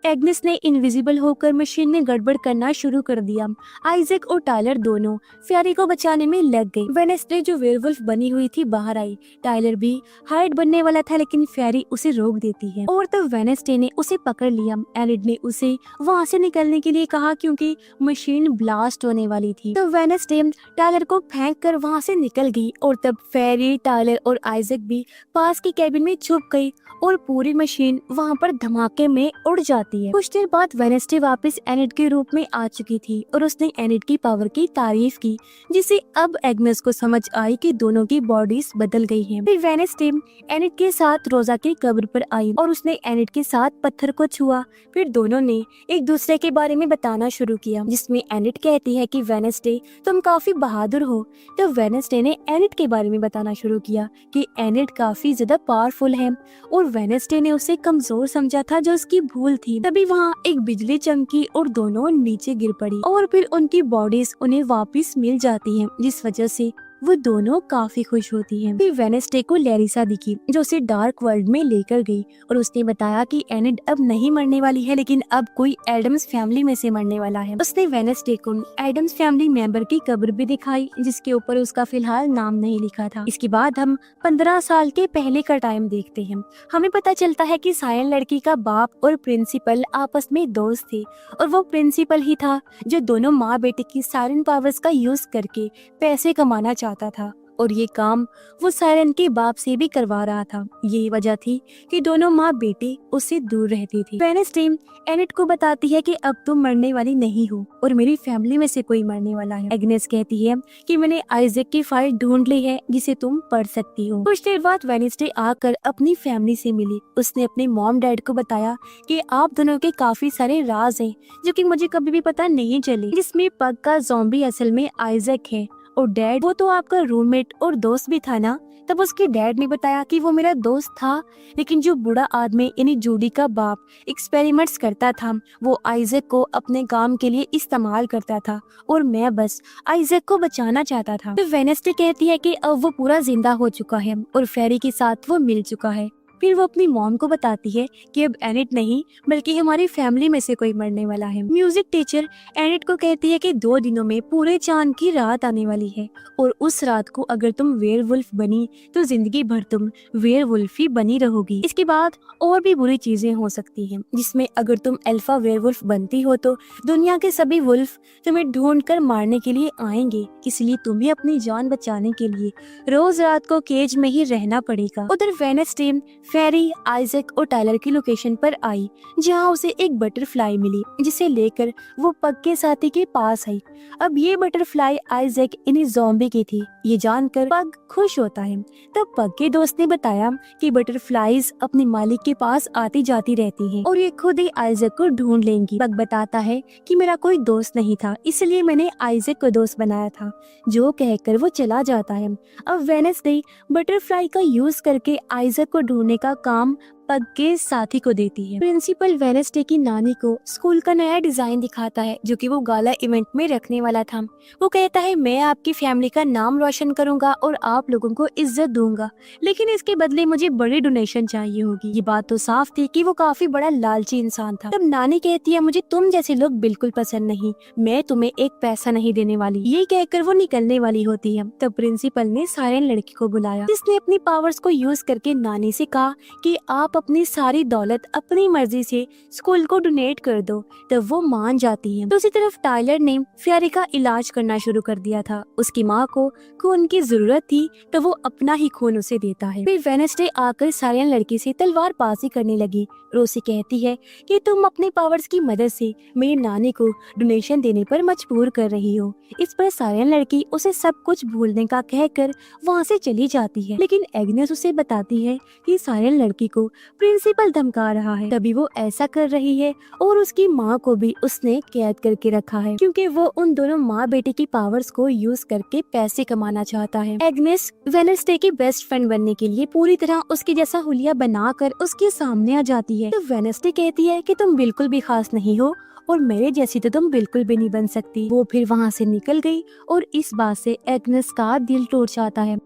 एग्नेस ने इनविजिबल होकर मशीन में गड़बड़ करना शुरू कर दिया। आइजैक और टायलर दोनों फेरी को बचाने में लग गए। वेडनेसडे जो वेयरवुल्फ बनी हुई थी बाहर आई। टायलर भी हाइड बनने वाला था, लेकिन फेरी उसे रोक देती है और तब वेडनेसडे ने उसे पकड़ लिया। एनिड ने उसे वहाँ से निकलने के लिए कहा क्योंकि मशीन ब्लास्ट होने वाली थी। तो वेडनेसडे टायलर को फेंक कर वहाँ से निकल गई और तब फेरी, टायलर और आइजैक भी पास की कैबिन में छुप गई और पूरी मशीन वहाँ पर धमाके में उड़ जाती है। कुछ देर बाद वेडनेसडे वापस एनिड के रूप में आ चुकी थी और उसने एनिड की पावर की तारीफ की, जिससे अब एग्नेस को समझ आई कि दोनों की बॉडीज बदल गई हैं। फिर वेडनेसडे एनिड के साथ रोजा की कब्र पर आई और उसने एनिड के साथ पत्थर को छुआ। फिर दोनों ने एक दूसरे के बारे में बताना शुरू किया, जिसमें एनिड कहती है कि वेडनेसडे तुम काफी बहादुर हो। तो वेडनेसडे ने एनिड के बारे में बताना शुरू किया कि एनिड काफी ज्यादा पावरफुल है और वेडनेसडे ने उसे कमजोर समझा था, जो उसकी भूल थी। तभी वहाँ एक बिजली चमकी और दोनों नीचे गिर पड़ी और फिर उनकी बॉडीज उन्हें वापस मिल जाती हैं, जिस वजह से वो दोनों काफी खुश होती हैं। फिर वेडनेसडे को लैरिसा दिखी, जो उसे डार्क वर्ल्ड में लेकर गई और उसने बताया कि एनिड अब नहीं मरने वाली है, लेकिन अब कोई एडम्स फैमिली में से मरने वाला है। उसने वेडनेसडे को एडम्स फैमिली मेंबर की कब्र भी दिखाई, जिसके ऊपर उसका फिलहाल नाम नहीं लिखा था। इसके बाद हम 15 साल के पहले का टाइम देखते हैं। हमें पता चलता है कि सायन लड़की का बाप और प्रिंसिपल आपस में दोस्त थे और वो प्रिंसिपल ही था जो दोनों माँ बेटे की सायरन पावर्स का यूज करके पैसे कमाना चाहता था और ये काम वो सायरन के बाप से भी करवा रहा था। यही वजह थी कि दोनों माँ बेटे उससे दूर रहती थी। वेडनेसडे एनिड को बताती है कि अब तुम मरने वाली नहीं हो और मेरी फैमिली में से कोई मरने वाला है। एग्नेस कहती है कि मैंने आइजैक की फाइल ढूंढ ली है, जिसे तुम पढ़ सकती हो। कुछ देर बाद वेडनेसडे आकर अपनी फैमिली से मिली। उसने अपने मॉम डैड को बताया कि आप दोनों के काफी सारे राज हैं, जो कि मुझे कभी भी पता नहीं चले, जिसमें पग का ज़ॉम्बी असल में आइजैक है और डैड वो तो आपका रूममेट और दोस्त भी था ना। तब उसके डैड ने बताया कि वो मेरा दोस्त था, लेकिन जो बूढ़ा आदमी यानी जूडी का बाप एक्सपेरिमेंट्स करता था, वो आइजैक को अपने काम के लिए इस्तेमाल करता था और मैं बस आइजैक को बचाना चाहता था। तो वेडनेसडे कहती है कि अब वो पूरा जिंदा हो चुका है और फेरी के साथ वो मिल चुका है फिर वो अपनी मॉम को बताती है कि अब एनिट नहीं बल्कि हमारी फैमिली में से कोई मरने वाला है। म्यूजिक टीचर एनिट को कहती है कि 2 दिनों में पूरे चांद की रात आने वाली है और उस रात को अगर तुम वेयरवुल्फ बनी तो जिंदगी भर तुम वेयरवुल्फ ही बनी रहोगी। इसके बाद और भी बुरी चीजें हो सकती हैं, जिसमें अगर तुम अल्फा वेयरवुल्फ बनती हो तो दुनिया के सभी वुल्फ तुम्हें ढूंढ कर मारने के लिए आएंगे, इसलिए तुम्हें अपनी जान बचाने के लिए रोज रात को केज में ही रहना पड़ेगा। उधर वेडनेसडे फेरी, आइजैक और टायलर की लोकेशन पर आई, जहां उसे एक बटरफ्लाई मिली, जिसे लेकर वो पग के साथी के पास आई। अब ये बटरफ्लाई आइजैक इन्हीं ज़ॉम्बी की थी। ये जानकर पग खुश होता है। तब पग के दोस्त ने बताया कि बटरफ्लाईज अपने मालिक के पास आती जाती रहती हैं और ये खुद ही आइजैक को ढूंढ लेंगी। पग बताता है कि मेरा कोई दोस्त नहीं था, इसलिए मैंने आइजैक को दोस्त बनाया था, जो कहकर वो चला जाता है। अब वेडनेसडे बटरफ्लाई का यूज करके आइजैक को ढूंढने का काम पग के साथी को देती है। प्रिंसिपल वेडनेसडे की नानी को स्कूल का नया डिजाइन दिखाता है, जो कि वो गाला इवेंट में रखने वाला था। वो कहता है मैं आपकी फैमिली का नाम रोशन करूंगा और आप लोगों को इज्जत दूंगा, लेकिन इसके बदले मुझे बड़ी डोनेशन चाहिए होगी। ये बात तो साफ थी कि वो काफी बड़ा लालची इंसान था। तब नानी कहती है मुझे तुम जैसे लोग बिल्कुल पसंद नहीं, मैं तुम्हें एक पैसा नहीं देने वाली। ये कहकर वो निकलने वाली होती है। तब प्रिंसिपल ने साइलेंट लड़की को बुलाया, जिसने अपनी पावर्स को यूज करके नानी से कहा कि आप अपनी सारी दौलत अपनी मर्जी से स्कूल को डोनेट कर दो। तब वो मान जाती है। दूसरी तरफ टायलर ने फेरी का इलाज करना शुरू कर दिया था। उसकी माँ को खून की जरूरत थी, तो वो अपना ही खून उसे देता है। फिर वेडनेसडे आकर साइलेंट लड़की से तलवारबाजी करने लगी। रोसी कहती है कि तुम अपने पावर्स की मदद से मेरी नानी को डोनेशन देने पर मजबूर कर रही हो। इस पर साइलेंट लड़की उसे सब कुछ भूलने का कहकर वहाँ से चली जाती है, लेकिन एग्नेस उसे बताती है कि साइलेंट लड़की को प्रिंसिपल धमका रहा है, तभी वो ऐसा कर रही है और उसकी माँ को भी उसने कैद करके रखा है, क्योंकि वो उन दोनों माँ बेटे की पावर्स को यूज करके पैसे कमाना चाहता है। एग्नेस वेडनेसडे की बेस्ट फ्रेंड बनने के लिए पूरी तरह उसके जैसा हुलिया बनाकर उसके सामने आ जाती है। तो वेडनेसडे कहती है कि तुम बिल्कुल भी खास नहीं हो और मेरे जैसी तो तुम बिल्कुल भी नहीं बन सकती। वो फिर वहाँ से निकल गई और इस बात से एग्नेस का दिल टूट जाता है।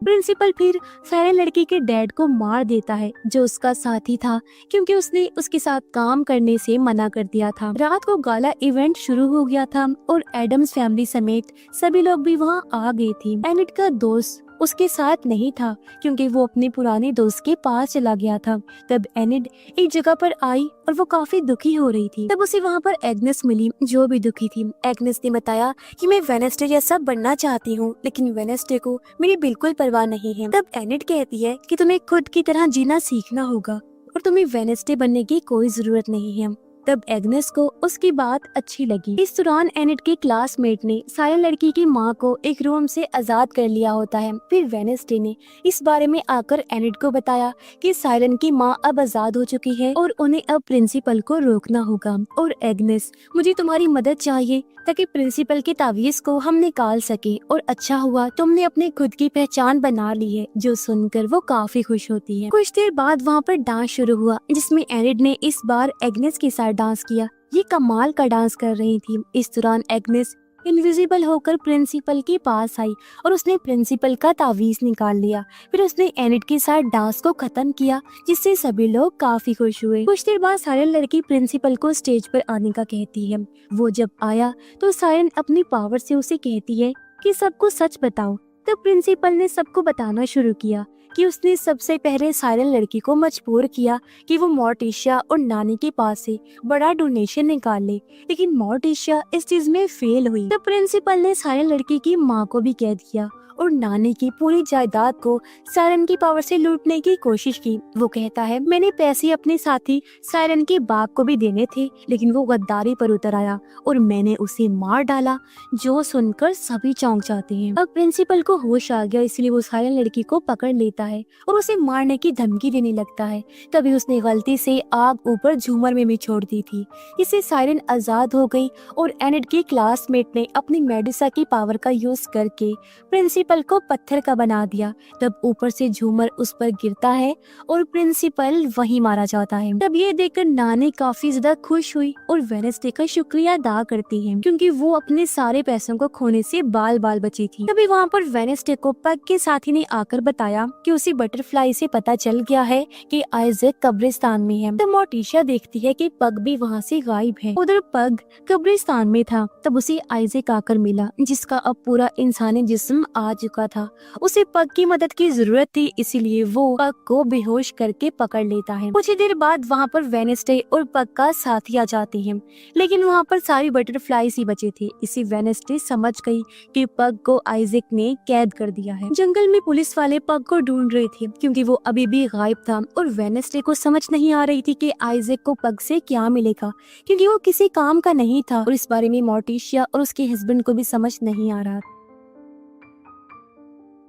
प्रिंसिपल फिर फेरे लड़की के डैड को मार देता है, जो उसका साथी था, क्योंकि उसने उसके साथ काम करने से मना कर दिया था। रात को गाला इवेंट शुरू हो गया था और एडम्स फैमिली समेत सभी लोग भी वहाँ आ गए थे। एनिट का दोस्त उसके साथ नहीं था, क्योंकि वो अपने पुराने दोस्त के पास चला गया था। तब एनिड एक जगह पर आई और वो काफी दुखी हो रही थी। तब उसे वहाँ पर एग्नेस मिली, जो भी दुखी थी। एग्नेस ने बताया कि मैं वेडनेसडे जैसा बनना चाहती हूँ, लेकिन वेडनेसडे को मेरी बिल्कुल परवाह नहीं है। तब एनिड कहती है कि तुम्हें खुद की तरह जीना सीखना होगा और तुम्हें वेडनेसडे बनने की कोई जरूरत नहीं है। तब एग्नेस को उसकी बात अच्छी लगी। इस दौरान एनिट के क्लासमेट ने साइलेंट लड़की की माँ को एक रूम से आजाद कर लिया होता है। फिर वेडनेसडे ने इस बारे में आकर एनिट को बताया कि साइलेंट की माँ अब आजाद हो चुकी है और उन्हें अब प्रिंसिपल को रोकना होगा। और एग्नेस, मुझे तुम्हारी मदद चाहिए ताकि प्रिंसिपल के तावीज को हम निकाल सके, और अच्छा हुआ तुमने अपने खुद की पहचान बना ली है। जो सुनकर वो काफी खुश होती है। कुछ देर बाद वहाँ पर डांस शुरू हुआ, जिसमें एनिड ने इस बार एग्नेस के साथ डांस किया। ये कमाल का डांस कर रही थी। इस दौरान एग्नेस इनविजिबल होकर प्रिंसिपल के पास आई और उसने प्रिंसिपल का तावीज निकाल लिया। फिर उसने एनिट के साथ डांस को खत्म किया, जिससे सभी लोग काफी खुश हुए। कुछ देर बाद साइलेंट लड़की प्रिंसिपल को स्टेज पर आने का कहती है। वो जब आया तो साइलेंट अपनी पावर से उसे कहती है कि सबको सच बताओ। तब प्रिंसिपल ने सबको बताना शुरू किया कि उसने सबसे पहले साइलेंट लड़की को मजबूर किया कि वो मोर्टिशिया और नानी के पास से बड़ा डोनेशन निकाल ले, लेकिन मोर्टिशिया इस चीज में फेल हुई। तब प्रिंसिपल ने साइलेंट लड़की की माँ को भी कैद किया और नानी की पूरी जायदाद को साइलेंट की पावर से लूटने की कोशिश की। वो कहता है मैंने पैसे अपने साथी साइलेंट के बाग को भी देने थे, लेकिन वो गद्दारी पर उतर आया और मैंने उसे मार डाला। जो सुनकर सभी चौंक जाते हैं। अब प्रिंसिपल को होश आ गया, इसलिए वो साइलेंट लड़की को पकड़ लेता है और उसे मारने की धमकी देने लगता है। तभी उसने गलती से आग ऊपर झूमर में भी छोड़ दी थी, इससे साइलेंट आजाद हो गई और एनिड की क्लासमेट ने अपनी मेडुसा की पावर का यूज करके प्रिंसिपल को पत्थर का बना दिया। तब ऊपर से झूमर उस पर गिरता है और प्रिंसिपल वहीं मारा जाता है। तब ये देखकर नानी काफी ज्यादा खुश हुई और वेडनेसडे का शुक्रिया अदा करती है, क्योंकि वो अपने सारे पैसों को खोने से बाल बाल बची थी। तभी वहाँ पर वेनेस्डे को पग के साथी ने आकर बताया कि उसी बटरफ्लाई से पता चल गया है कि आइजैक कब्रिस्तान में है। तब मोर्टिशिया देखती है कि पग भी वहाँ से गायब है। उधर पग कब्रिस्तान में था, तब उसे आइजैक आकर मिला, जिसका अब पूरा इंसानी जिस्म आ चुका था। उसे पग की मदद की जरूरत थी, इसीलिए वो पग को बेहोश करके पकड़ लेता है। कुछ ही देर बाद वहाँ पर वेनेस्डे और पग का साथी आ जाते हैं, लेकिन वहाँ पर सारी बटरफ्लाईज ही बचे थे। इसी वेनेस्डे समझ गई कि पग को आइजैक ने कैद कर दिया है। जंगल में पुलिस वाले पग को ढूंढ रहे थे क्योंकि वो अभी भी गायब था, और वेनेस्डे को समझ नहीं आ रही थी कि आइजैक को पग से क्या मिलेगा, क्योंकि वो किसी काम का नहीं था, और इस बारे में मोर्टिशिया और उसके हस्बैंड को भी समझ नहीं आ रहा।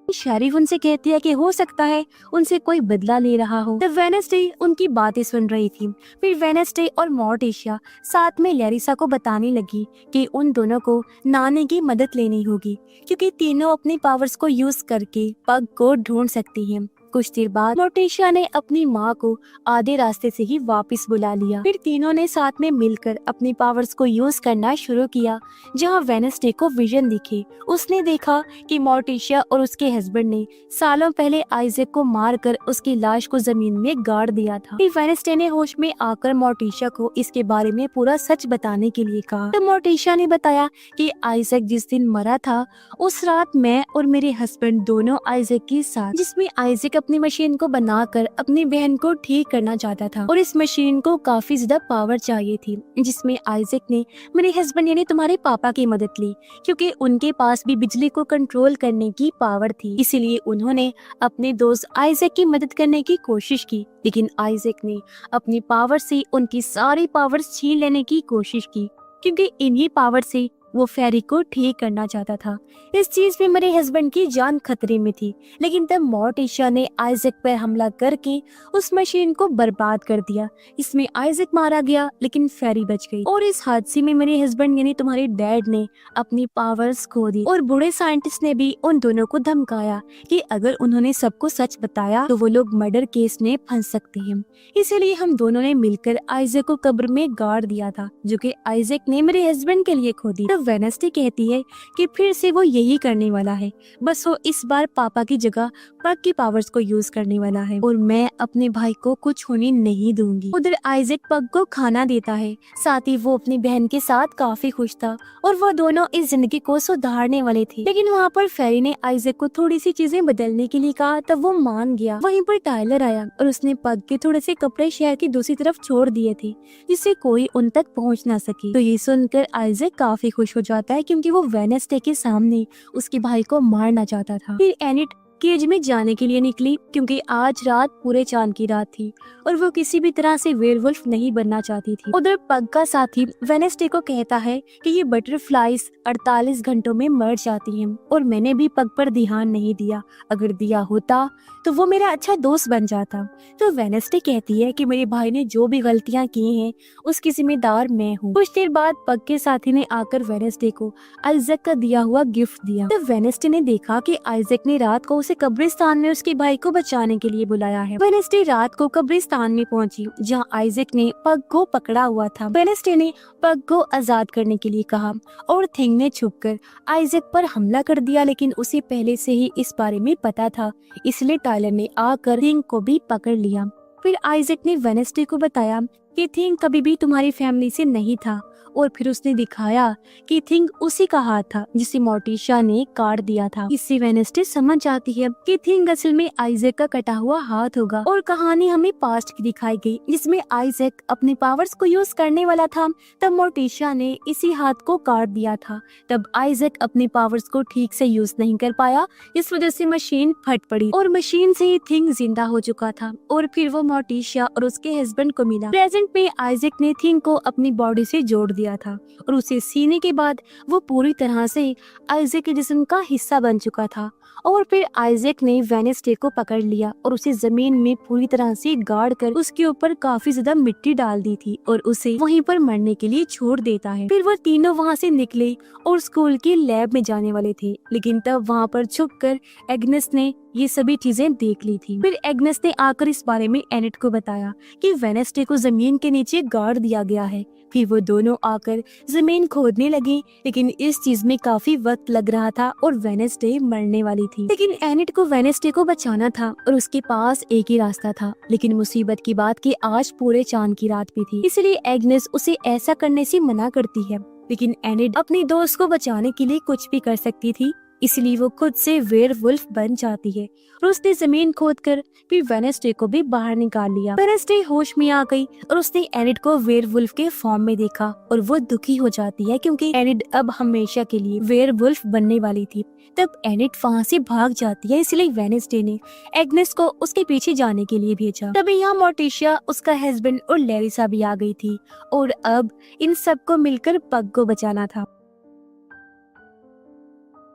शेरिफ उनसे कहती है कि हो सकता है उनसे कोई बदला ले रहा हो। तब वेनेस्डे उनकी बातें सुन रही थी। फिर वेनेस्डे और मोर्टिशिया साथ में लैरिसा को बताने लगी कि उन दोनों को नानी की मदद लेनी होगी, क्योंकि तीनों अपनी पावर्स को यूज करके पग को ढूंढ सकती हैं। कुछ देर बाद मोर्टिशिया ने अपनी माँ को आधे रास्ते से ही वापस बुला लिया। फिर तीनों ने साथ में मिलकर अपनी पावर्स को यूज करना शुरू किया। जहाँ वेनेस्डे को विजन दिखे, उसने देखा कि मोर्टिशिया और उसके हस्बैंड ने सालों पहले आइजैक को मारकर उसकी लाश को जमीन में गाड़ दिया था। फिर वेनेस्डे ने होश में आकर मोर्टिशिया को इसके बारे में पूरा सच बताने के लिए कहा। तो मोर्टिशिया ने बताया कि आइजैक जिस दिन मरा था, उस रात मैं और मेरे हस्बैंड दोनों आइजैक के साथ, जिसमें आइजैक अपनी मशीन को बनाकर अपनी बहन को ठीक करना चाहता था, और इस मशीन को काफी ज्यादा पावर चाहिए थी, जिसमें आइजैक ने मेरे हस्बैंड यानी तुम्हारे पापा की मदद ली, क्योंकि उनके पास भी बिजली को कंट्रोल करने की पावर थी। इसीलिए उन्होंने अपने दोस्त आइजैक की मदद करने की कोशिश की, लेकिन आइजैक ने अपनी पावर से उनकी सारी पावर्स छीन लेने की कोशिश की, क्योंकि इन्हीं पावर से वो फेरी को ठीक करना चाहता था। इस चीज में मेरे हस्बैंड की जान खतरे में थी, लेकिन तब मोर्टिशिया ने आइजैक पर हमला करके उस मशीन को बर्बाद कर दिया। इसमें आइजैक मारा गया, लेकिन फेरी बच गई। और इस हादसे में मेरे हस्बैंड यानी तुम्हारे डैड ने अपनी पावर्स खो दी, और बूढ़े साइंटिस्ट ने भी उन दोनों को धमकाया कि अगर उन्होंने सबको सच बताया तो वो लोग मर्डर केस में फंस सकते हैं। इसीलिए हम दोनों ने मिलकर आइजैक को कब्र में गाड़ दिया था, जो कि आइजैक ने मेरे हस्बैंड के लिए खो दी। वेनेस्डे कहती है कि फिर से वो यही करने वाला है, बस वो इस बार पापा की जगह पग की पावर्स को यूज करने वाला है, और मैं अपने भाई को कुछ होने नहीं दूंगी। उधर आइजैक पग को खाना देता है, साथ ही वो अपनी बहन के साथ काफी खुश था, और वो दोनों इस जिंदगी को सुधारने वाले थे। लेकिन वहाँ पर फेरी ने आइजैक को थोड़ी सी चीजें बदलने के लिए कहा, तब वो मान गया। वहीं पर टाइलर आया और उसने पग के थोड़े से कपड़े शहर की दूसरी तरफ छोड़ दिए थे, जिससे कोई उन तक पहुँच ना सके। तो ये सुनकर आइजैक काफी खुश हो जाता है, क्योंकि वो वेनेस्डे के सामने उसके भाई को मारना चाहता था। फिर एनिट केज में जाने के लिए निकली, क्योंकि आज रात पूरे चांद की रात थी और वो किसी भी तरह से वेयरवुल्फ नहीं बनना चाहती थी। उधर पग का साथी वेनेस्डे को कहता है कि ये बटरफ्लाईज 48 घंटों में मर जाती हैं, और मैंने भी पग पर ध्यान नहीं दिया, अगर दिया होता तो वो मेरा अच्छा दोस्त बन जाता। तो वेनेस्डे कहती है कि मेरे भाई ने जो भी गलतियां की हैं उसकी जिम्मेदार मैं हूँ। कुछ देर बाद पग के साथी ने आकर वेनेस्डे को आइजैक का दिया हुआ गिफ्ट दिया। तो वेनेस्डे ने देखा कि आइजैक ने रात को उसे कब्रिस्तान में उसके भाई को बचाने के लिए बुलाया है। वेनेस्डे रात को कब्रिस्तान में पहुंची, जहां आइजैक ने पग को पकड़ा हुआ था। वेनेस्डे ने पग को आजाद करने के लिए कहा, और थिंग ने छुपकर आइजैक पर हमला कर दिया, लेकिन उसे पहले से ही इस बारे में पता था, इसलिए टाइलर ने आकर थिंग को भी पकड़ लिया। फिर आइजैक ने वेनेस्डे को बताया कि थिंग कभी भी तुम्हारी फैमिली से नहीं था, और फिर उसने दिखाया कि थिंग उसी का हाथ था जिसे मोर्टिशिया ने काट दिया था। इससे वेनेस्डे समझ जाती है कि थिंग असल में आइजैक का कटा हुआ हाथ होगा, और कहानी हमें पास्ट की दिखाई गई, जिसमें आइजैक अपने पावर्स को यूज करने वाला था, तब मोर्टिशिया ने इसी हाथ को काट दिया था। तब आइजैक अपने पावर्स को ठीक से यूज नहीं कर पाया, इस वजह से मशीन फट पड़ी, और मशीन से थिंग जिंदा हो चुका था। और फिर वो मोर्टिशिया और उसके हस्बैंड को मिला। प्रेजेंट में आइजैक ने थिंग को अपनी बॉडी से जोड़ दिया था, और उसे सीने के बाद वो पूरी तरह से आइजैक के जिस्म का हिस्सा बन चुका था। और फिर आइजैक ने वेनेस्डे को पकड़ लिया और उसे जमीन में पूरी तरह से गाड़ कर उसके ऊपर काफी ज्यादा मिट्टी डाल दी थी, और उसे वहीं पर मरने के लिए छोड़ देता है। फिर वो तीनों वहाँ से निकले और स्कूल की लैब में जाने वाले थे, लेकिन तब वहाँ पर छुपकर एग्नेस ने ये सभी चीजें देख ली थी। फिर एग्नेस ने आकर इस बारे में एनिट को बताया कि वेडनेसडे को जमीन के नीचे गाड़ दिया गया है। फिर वो दोनों आकर जमीन खोदने लगी, लेकिन इस चीज में काफी वक्त लग रहा था और वेडनेसडे मरने वाली थी। लेकिन एनिट को वेडनेसडे को बचाना था और उसके पास एक ही रास्ता था। लेकिन मुसीबत की बात कि आज पूरे चांद की रात भी थी, इसलिए एग्नेस उसे ऐसा करने से मना करती है। लेकिन एनिट अपनी दोस्त को बचाने के लिए कुछ भी कर सकती थी, इसलिए वो खुद से वेयरवुल्फ बन जाती है और उसने जमीन खोदकर फिर वेडनेसडे को भी बाहर निकाल लिया। वेडनेसडे होश में आ गई और उसने एनिट को वेयरवुल्फ के फॉर्म में देखा और वो दुखी हो जाती है क्योंकि एनिट अब हमेशा के लिए वेयरवुल्फ बनने वाली थी। तब एनिट वहाँ से भाग जाती है, इसलिए वेडनेसडे ने एग्नेस को उसके पीछे जाने के लिए भेजा। तभी यहाँ मोर्टिशिया, उसका हस्बैंड और लैरिसा भी आ गई थी और अब इन सबको मिलकर पग को बचाना था।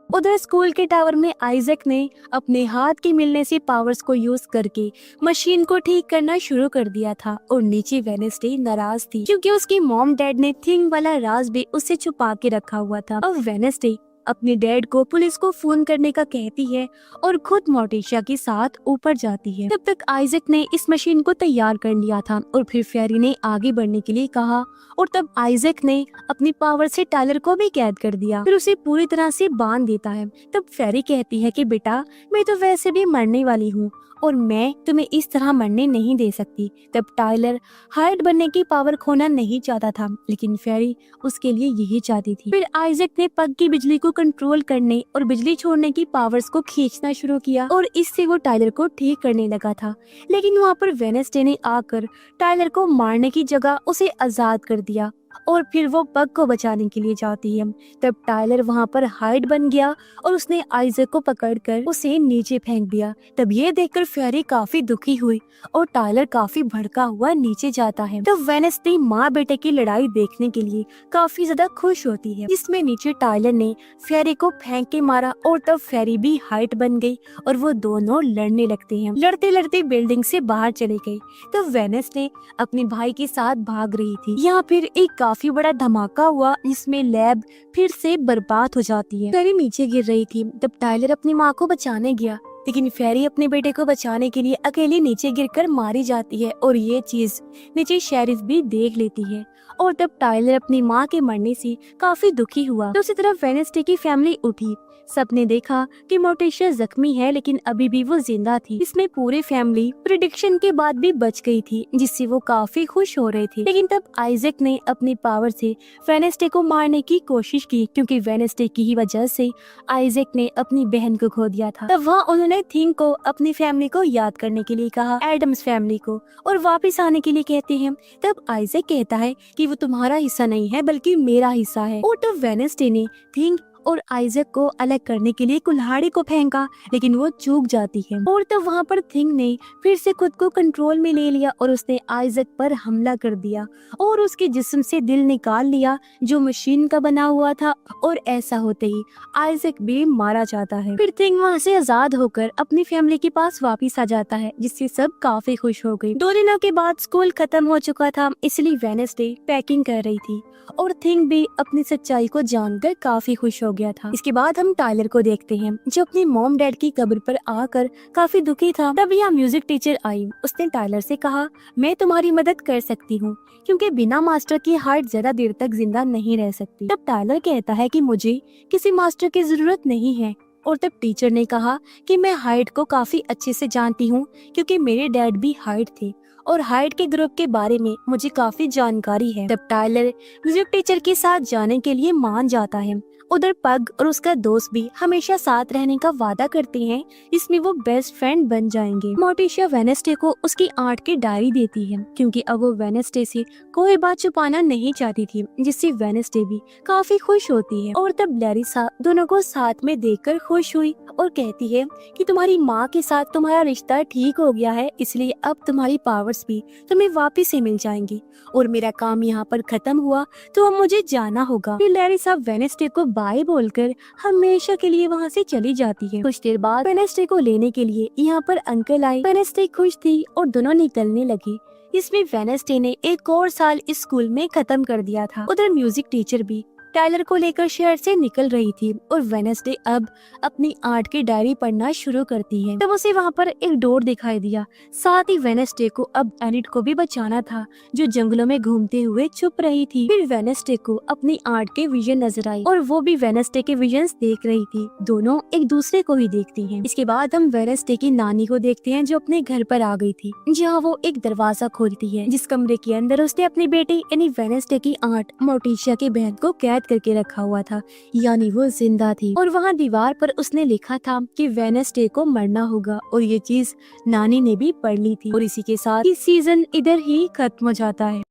उधर स्कूल के टावर में आइजैक ने अपने हाथ के मिलने से पावर्स को यूज करके मशीन को ठीक करना शुरू कर दिया था और नीचे वेडनेसडे नाराज थी क्योंकि उसकी मॉम डैड ने थिंग वाला राज भी उससे छुपा के रखा हुआ था। अब वेडनेसडे अपने डैड को पुलिस को फोन करने का कहती है और खुद मोर्टिशिया के साथ ऊपर जाती है। तब तक आइजैक ने इस मशीन को तैयार कर लिया था और फिर फेरी ने आगे बढ़ने के लिए कहा और तब आइजैक ने अपनी पावर से टायलर को भी कैद कर दिया, फिर उसे पूरी तरह से बांध देता है। तब फेरी कहती है कि बेटा, मैं तो वैसे भी मरने वाली हूँ और मैं तुम्हें इस तरह मरने नहीं दे सकती। तब टायलर हाइड बनने की पावर खोना नहीं चाहता था, लेकिन फेरी उसके लिए यही चाहती थी। फिर आइजैक ने पग की बिजली को कंट्रोल करने और बिजली छोड़ने की पावर्स को खींचना शुरू किया और इससे वो टायलर को ठीक करने लगा था। लेकिन वहाँ पर वेडनेसडे ने आकर टायलर को मारने की जगह उसे आजाद कर दिया और फिर वो पग को बचाने के लिए जाती है। तब टायलर वहाँ पर हाइड बन गया और उसने आइजैक को पकड़कर उसे नीचे फेंक दिया। तब ये देखकर फेरी काफी दुखी हुई और टायलर काफी भड़का हुआ नीचे जाता है। तब वेडनेसडे माँ बेटे की लड़ाई देखने के लिए काफी ज्यादा खुश होती है। इसमें नीचे टायलर ने फेरी को फेंक के मारा और तब फेरी भी हाइट बन गई और वो दोनों लड़ने लगते हैं। लड़ते लड़ते बिल्डिंग से बाहर चले गए। तब वेडनेसडे अपने भाई के साथ भाग रही थी। यहाँ फिर एक काफी बड़ा धमाका हुआ जिसमें लैब फिर से बर्बाद हो जाती है। फेरी नीचे गिर रही थी। तब टायलर अपनी माँ को बचाने गया, लेकिन फेरी अपने बेटे को बचाने के लिए अकेली नीचे गिरकर मारी जाती है और ये चीज नीचे शेरिफ भी देख लेती है और तब टायलर अपनी माँ के मरने से काफी दुखी हुआ। दूसरी तरफ वेडनेसडे की फैमिली उठी। सबने देखा कि मोर्टिशिया जख्मी है, लेकिन अभी भी वो जिंदा थी। इसमें पूरी फैमिली प्रेडिक्शन के बाद भी बच गई थी, जिससे वो काफी खुश हो रहे थे। लेकिन तब आइजैक ने अपनी पावर से वेडनेसडे को मारने की कोशिश की, क्योंकि वेडनेसडे की ही वजह से आइजैक ने अपनी बहन को खो दिया था। तब वहाँ उन्होंने थिंग को अपनी फैमिली को याद करने के लिए कहा, एडम्स फैमिली को, और वापस आने के लिए कहते हैं। तब आइजैक कहता है कि वो तुम्हारा हिस्सा नहीं है बल्कि मेरा हिस्सा है। और तब वेडनेसडे ने थिंग और आइजैक को अलग करने के लिए कुल्हाड़ी को फेंका, लेकिन वो चूक जाती है। और तब वहाँ पर थिंग ने फिर से खुद को कंट्रोल में ले लिया और उसने आइजैक पर हमला कर दिया और उसके जिस्म से दिल निकाल लिया जो मशीन का बना हुआ था। और ऐसा होते ही आइजैक भी मारा जाता है। फिर थिंग वहाँ से आजाद होकर अपनी फैमिली के पास वापिस आ जाता है, जिससे सब काफी खुश हो गई। 2 दिनों के बाद स्कूल खत्म हो चुका था, इसलिए वेडनेसडे पैकिंग कर रही थी और थिंग भी अपनी सच्चाई को जानकर काफी खुश हो गया था। इसके बाद हम टायलर को देखते हैं, जो अपनी मॉम डैड की कब्र पर आकर काफी दुखी था। तब यहाँ म्यूजिक टीचर आई। उसने टायलर से कहा, मैं तुम्हारी मदद कर सकती हूँ, क्योंकि बिना मास्टर की हार्ट ज्यादा देर तक जिंदा नहीं रह सकती। तब टायलर कहता है कि मुझे किसी मास्टर की जरूरत नहीं है। और तब टीचर ने कहा कि मैं हाइड को काफी अच्छे से जानती हूँ, क्योंकि मेरे डैड भी हाइड थे और हाइड के ग्रुप के बारे में मुझे काफी जानकारी है। तब टायलर म्यूजिक टीचर के साथ जाने के लिए मान जाता है। उधर पग और उसका दोस्त भी हमेशा साथ रहने का वादा करते हैं, इसमें वो बेस्ट फ्रेंड बन जाएंगे। मोर्टिशिया वेडनेसडे को उसकी आर्ट की डायरी देती है, क्योंकि अब वो वेडनेसडे से कोई बात छुपाना नहीं चाहती थी, जिससे वेडनेसडे भी काफी खुश होती है। और तब लैरिसा दोनों को साथ में देखकर खुश हुई और कहती है कि तुम्हारी माँ के साथ तुम्हारा रिश्ता ठीक हो गया है, इसलिए अब तुम्हारी पावर्स भी तुम्हें वापिस से मिल जाएंगी और मेरा काम यहाँ पर खत्म हुआ, तो अब मुझे जाना होगा। फिर लैरिसा वेडनेसडे को बाय बोलकर हमेशा के लिए वहाँ से चली जाती है। कुछ देर बाद वेडनेसडे को लेने के लिए यहाँ पर अंकल आए। वेडनेसडे खुश थी और दोनों निकलने लगी। इसमें वेडनेसडे ने एक और साल इस स्कूल में खत्म कर दिया था। उधर म्यूजिक टीचर भी टाइलर को लेकर शहर से निकल रही थी और वेडनेसडे अब अपनी आर्ट की डायरी पढ़ना शुरू करती है। तब उसे वहाँ पर एक डोर दिखाई दिया। साथ ही वेडनेसडे को अब एनिट को भी बचाना था, जो जंगलों में घूमते हुए छुप रही थी। फिर वेडनेसडे को अपनी आर्ट के विजन नजर आई और वो भी वेडनेसडे के विजन्स देख रही थी। दोनों एक दूसरे को ही देखती हैं। इसके बाद हम वेडनेसडे की नानी को देखते हैं, जो अपने घर पर आ गई थी, जहाँ वो एक दरवाजा खोलती है, जिस कमरे के अंदर उसने अपनी बेटी यानी वेडनेसडे की आर्ट मोर्टिशिया की बहन को कैद करके रखा हुआ था, यानी वो जिंदा थी। और वहाँ दीवार पर उसने लिखा था कि वेडनेसडे को मरना होगा, और ये चीज नानी ने भी पढ़ ली थी। और इसी के साथ ये सीजन इधर ही खत्म हो जाता है।